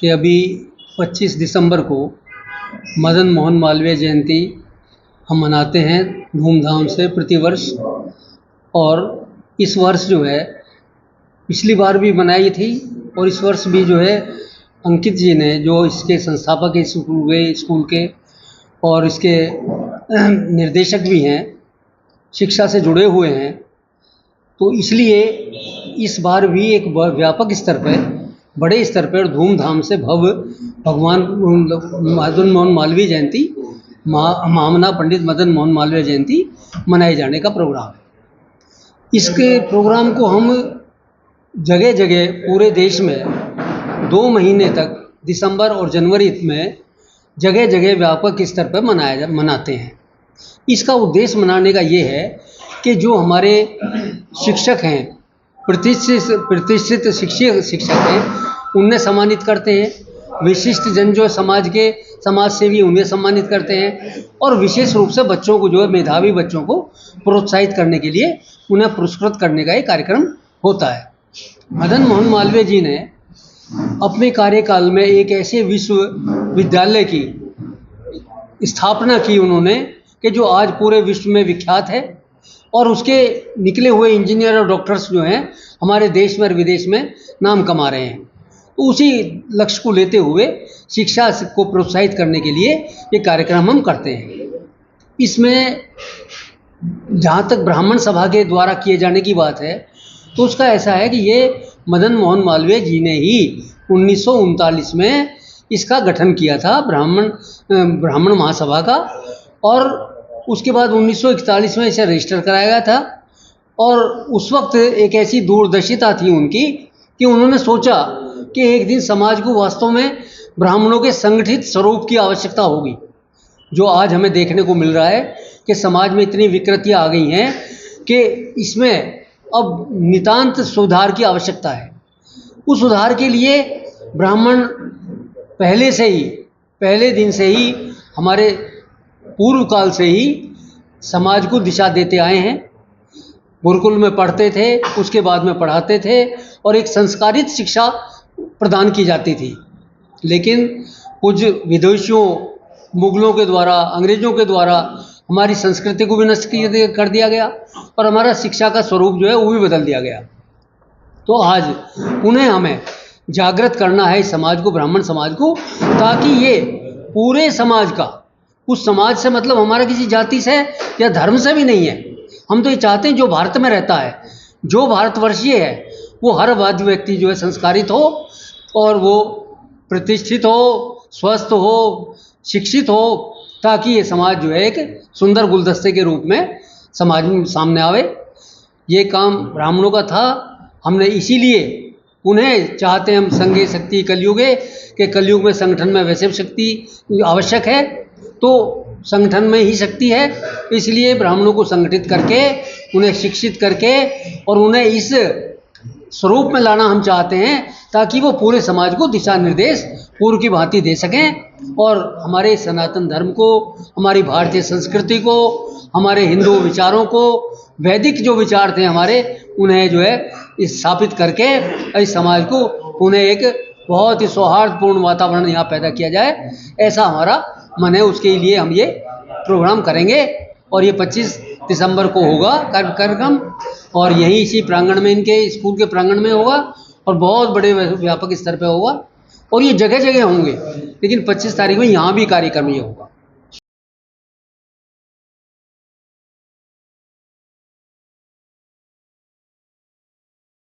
कि अभी 25 दिसंबर को मदन मोहन मालवीय जयंती हम मनाते हैं धूमधाम से प्रतिवर्ष। और इस वर्ष जो है, पिछली बार भी मनाई थी और इस वर्ष भी जो है अंकित जी ने, जो इसके संस्थापक स्कूल के और इसके निर्देशक भी हैं, शिक्षा से जुड़े हुए हैं, तो इसलिए इस बार भी एक व्यापक स्तर पर, बड़े स्तर पर धूमधाम से भगवान मदन मोहन मालवीय जयंती, महामना पंडित मदन मोहन मालवीय जयंती मनाए जाने का प्रोग्राम है। इसके प्रोग्राम को हम जगह जगह पूरे देश में 2 महीने तक, दिसंबर और जनवरी में जगह जगह व्यापक स्तर पर मनाते हैं। इसका उद्देश्य मनाने का ये है कि जो हमारे शिक्षक हैं, प्रतिष्ठित शिक्षक हैं, उन्हें सम्मानित करते हैं। विशिष्ट जन जो समाज सेवी, उन्हें सम्मानित करते हैं। और विशेष रूप से बच्चों को, जो है मेधावी बच्चों को प्रोत्साहित करने के लिए उन्हें पुरस्कृत करने का एक कार्यक्रम होता है। मदन मोहन मालवीय जी ने अपने कार्यकाल में एक ऐसे विश्वविद्यालय की स्थापना की उन्होंने कि जो आज पूरे विश्व में विख्यात है, और उसके निकले हुए इंजीनियर और डॉक्टर्स जो हैं हमारे देश में और विदेश में नाम कमा रहे हैं। तो उसी लक्ष्य को लेते हुए शिक्षा को प्रोत्साहित करने के लिए ये कार्यक्रम हम करते हैं। इसमें जहाँ तक ब्राह्मण सभा के द्वारा किए जाने की बात है, तो उसका ऐसा है कि ये मदन मोहन मालवीय जी ने ही 1939 में इसका गठन किया था, ब्राह्मण महासभा का। और उसके बाद 1941 में इसे रजिस्टर कराया गया था। और उस वक्त एक ऐसी दूरदर्शिता थी उनकी कि उन्होंने सोचा कि एक दिन समाज को वास्तव में ब्राह्मणों के संगठित स्वरूप की आवश्यकता होगी। जो आज हमें देखने को मिल रहा है कि समाज में इतनी विकृतियां आ गई हैं कि इसमें अब नितांत सुधार की आवश्यकता है। उस सुधार के लिए ब्राह्मण पहले दिन से ही, हमारे पूर्व काल से ही समाज को दिशा देते आए हैं। गुरुकुल में पढ़ते थे, उसके बाद में पढ़ाते थे और एक संस्कारित शिक्षा प्रदान की जाती थी। लेकिन कुछ विदेशियों, मुगलों के द्वारा, अंग्रेजों के द्वारा हमारी संस्कृति को भी नष्ट कर दिया गया और हमारा शिक्षा का स्वरूप जो है वो भी बदल दिया गया। तो आज उन्हें हमें जागृत करना है इस समाज को, ब्राह्मण समाज को, ताकि ये पूरे समाज का, उस समाज से मतलब हमारा किसी जाति से या धर्म से भी नहीं है। हम तो ये चाहते हैं जो भारत में रहता है, जो भारतवर्षीय है, वो हर व्यक्ति जो है संस्कारित हो और वो प्रतिष्ठित हो, स्वस्थ हो, शिक्षित हो, ताकि ये समाज जो है एक सुंदर गुलदस्ते के रूप में समाज में सामने आवे। ये काम ब्राह्मणों का था। हमने इसीलिए उन्हें चाहते हैं हम संघे शक्ति कलयुगे, कि कलयुग में संगठन में वैसे शक्ति आवश्यक है, तो संगठन में ही शक्ति है। इसलिए ब्राह्मणों को संगठित करके, उन्हें शिक्षित करके और उन्हें इस स्वरूप में लाना हम चाहते हैं, ताकि वो पूरे समाज को दिशा निर्देश पूर्व की भांति दे सकें और हमारे सनातन धर्म को, हमारी भारतीय संस्कृति को, हमारे हिंदू विचारों को, वैदिक जो विचार थे हमारे, उन्हें जो है स्थापित करके इस समाज को उन्हें एक बहुत ही सौहार्दपूर्ण वातावरण यहाँ पैदा किया जाए, ऐसा हमारा मन है। उसके लिए हम ये प्रोग्राम करेंगे और ये 25 दिसंबर को होगा कार्यक्रम, और यहीं इसी प्रांगण में, इनके स्कूल के प्रांगण में होगा और बहुत बड़े व्यापक स्तर पे होगा। और ये जगह जगह होंगे, लेकिन 25 तारीख में यहाँ भी कार्यक्रम ये होगा।